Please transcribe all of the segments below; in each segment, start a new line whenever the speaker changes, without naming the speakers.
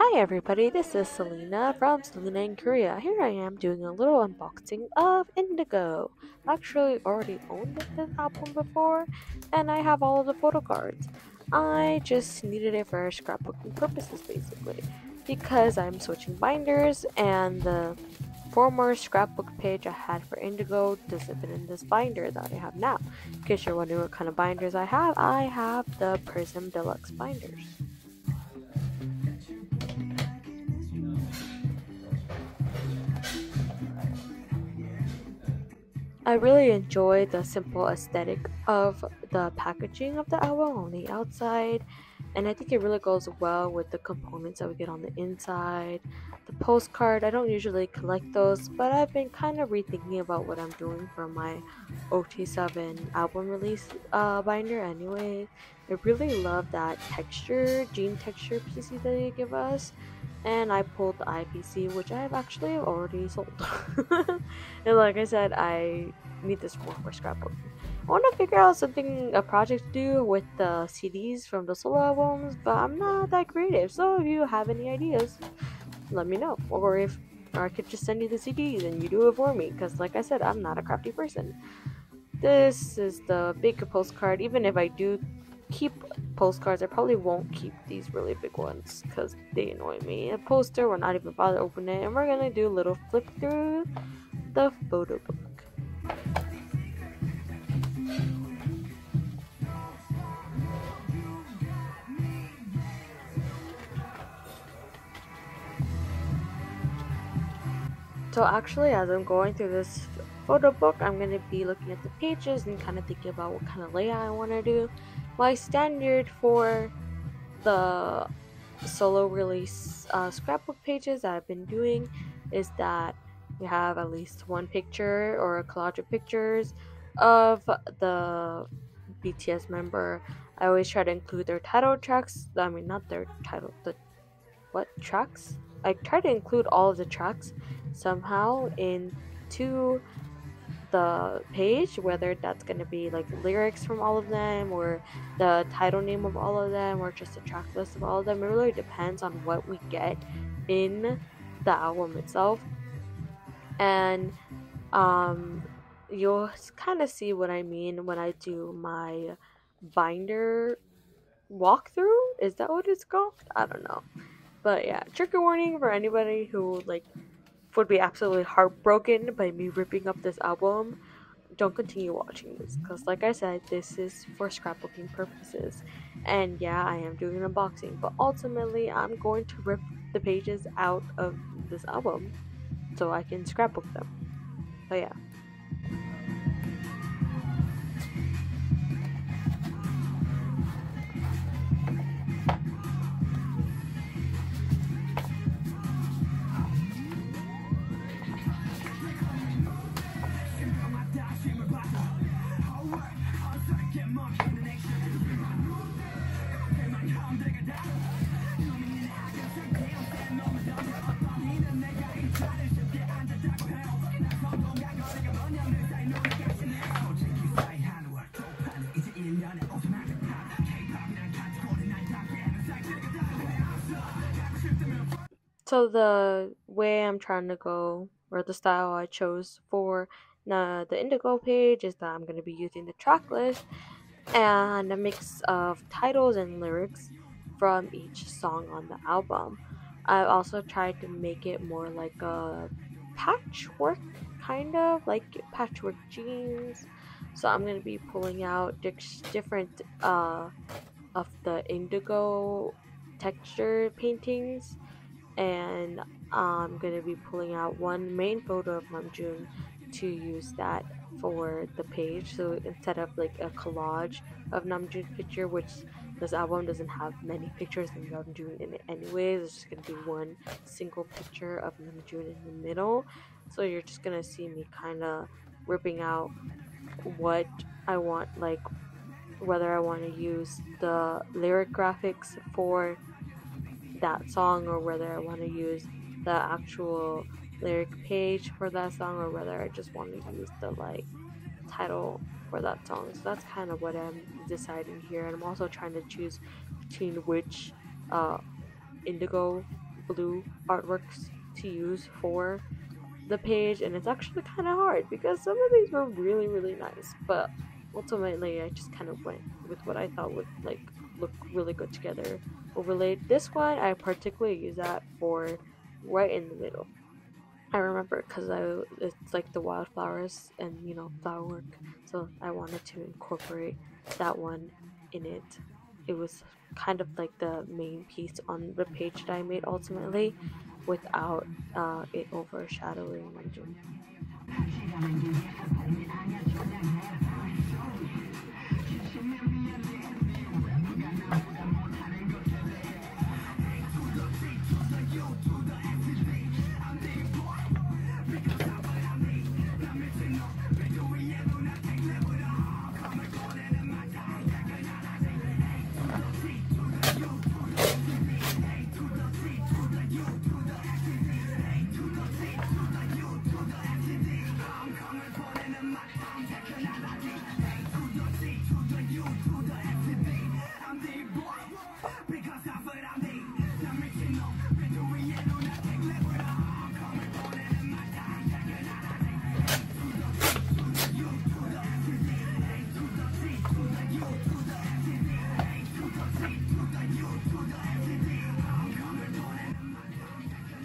Hi everybody, this is Selena from Selena in Korea. Here I am doing a little unboxing of Indigo. I actually already owned this album before, and I have all of the photo cards. I just needed it for scrapbooking purposes basically, because I'm switching binders and the former scrapbook page I had for Indigo doesn't fit in this binder that I have now. In case you're wondering what kind of binders I have the Prism Deluxe binders. I really enjoy the simple aesthetic of the packaging of the album on the outside, and I think it really goes well with the components that we get on the inside. The postcard, I don't usually collect those, but I've been kind of rethinking about what I'm doing for my OT7 album release binder anyway. I really love that texture, jean texture pieces that they give us, and I pulled the IPC, which I have actually already sold. And like I said, I need this more for scrapbooking. I want to figure out something, a project to do with the CDs from the solo albums, but I'm not that creative. So if you have any ideas, let me know. Or I could just send you the CDs and you do it for me. Because like I said, I'm not a crafty person. This is the big postcard. Even if I do keep postcards, I probably won't keep these really big ones because they annoy me. A poster, we're not even bothered to open it, and we're gonna do a little flip through the photo book. So actually, as I'm going through this photo book, I'm going to be looking at the pages and kind of thinking about what kind of layout I want to do. My standard for the solo release scrapbook pages that I've been doing is that we have at least one picture or a collage of pictures of the BTS member. I always try to include their title tracks. I mean, not their title, the what tracks? I try to include all of the tracks somehow into the page, whether that's going to be like lyrics from all of them or the title name of all of them or just a track list of all of them. It really depends on what we get in the album itself. And um, you'll kind of see what I mean when I do my binder walkthrough. Is that what it's called? I don't know. But yeah, trigger warning for anybody who like would be absolutely heartbroken by me ripping up this album. Don't continue watching this because, like I said, this is for scrapbooking purposes. And yeah, I am doing an unboxing, but ultimately, I'm going to rip the pages out of this album so I can scrapbook them. But yeah. So the way I'm trying to go, or the style I chose for the Indigo page, is that I'm going to be using the track list and a mix of titles and lyrics from each song on the album. I also tried to make it more like a patchwork, kind of like patchwork jeans. So I'm going to be pulling out different of the Indigo texture paintings, and I'm gonna be pulling out one main photo of Namjoon to use that for the page. So instead of like a collage of Namjoon's picture, which this album doesn't have many pictures of Namjoon in it anyways, it's just gonna be one single picture of Namjoon in the middle. So you're just gonna see me kind of ripping out what I want, like whether I want to use the lyric graphics for that song or whether I want to use the actual lyric page for that song or whether I just want to use the like title for that song. So that's kind of what I'm deciding here, and I'm also trying to choose between which uh Indigo blue artworks to use for the page, and it's actually kind of hard because some of these were really nice, but ultimately I just kind of went with what I thought would like look really good together overlaid. This one I particularly use that for right in the middle. I remember because it's like the wildflowers and flower work, so I wanted to incorporate that one in it. It was kind of like the main piece on the page that I made ultimately, without it overshadowing Namjoon.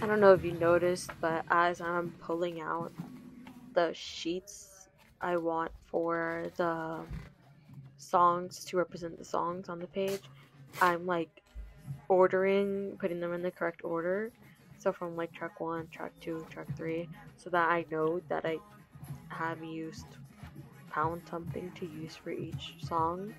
I don't know if you noticed, but as I'm pulling out the sheets I want for the songs to represent the songs on the page, I'm like putting them in the correct order. So from like track 1, track 2, track 3, so that I know that I have found something to use for each song,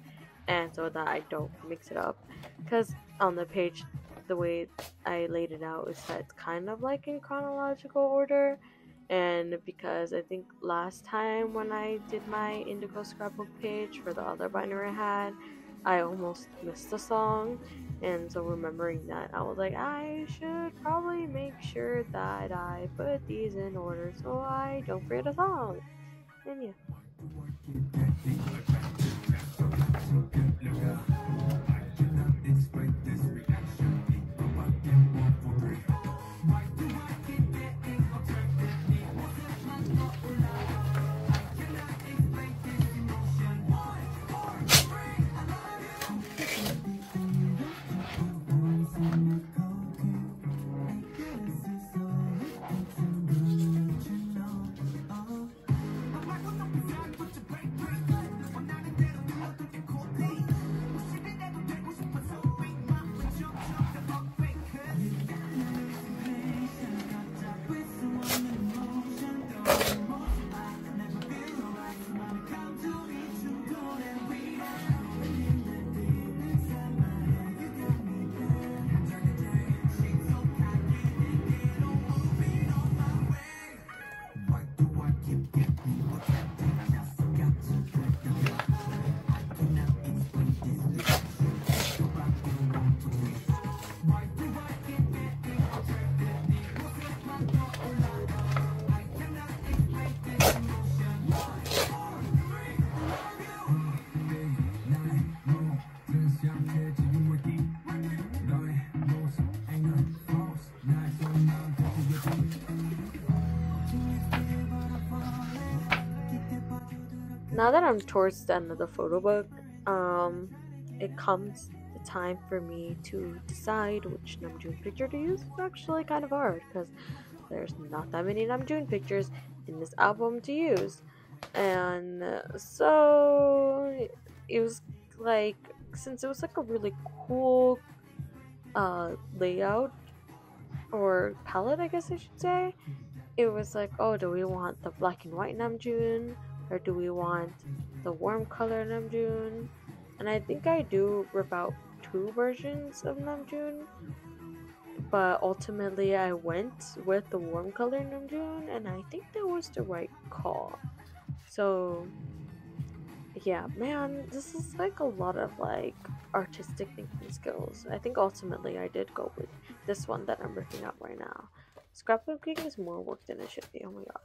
and so that I don't mix it up. Because on the page, the way I laid it out is that it's kind of like in chronological order, and because I think last time when I did my Indigo scrapbook page for the other binder I had, I almost missed a song, and so remembering that, I was like, I should probably make sure that I put these in order so I don't forget a song. And yeah. Now that I'm towards the end of the photo book, it comes the time for me to decide which Namjoon picture to use. It's actually kind of hard because there's not that many Namjoon pictures in this album to use, and so it was like, since it was like a really cool layout or palette, I guess I should say, it was like, oh, do we want the black and white Namjoon, or do we want the warm color Namjoon? And I think I do rip out 2 versions of Namjoon, but ultimately I went with the warm color Namjoon, and I think that was the right call. So yeah, man, this is like a lot of like artistic thinking skills. I think ultimately I did go with this one that I'm working out right now. Scrapbooking is more work than it should be. Oh my god.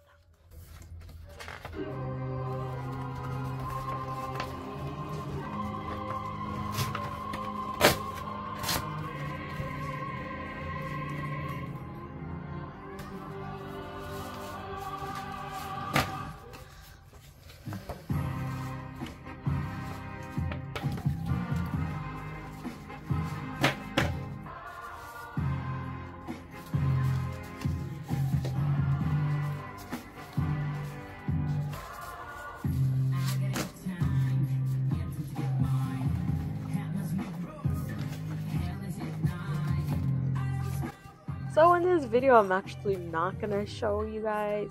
So in this video, I'm actually not gonna show you guys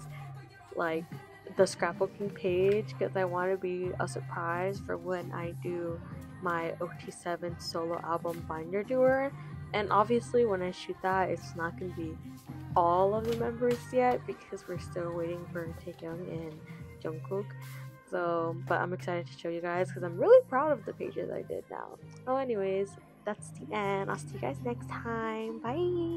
like the scrapbooking page because I want to be a surprise for when I do my OT7 solo album binder tour. And obviously, when I shoot that, it's not gonna be all of the members yet because we're still waiting for Taekyung and Jungkook. So, but I'm excited to show you guys because I'm really proud of the pages I did now. Oh, anyways, that's the end. I'll see you guys next time. Bye.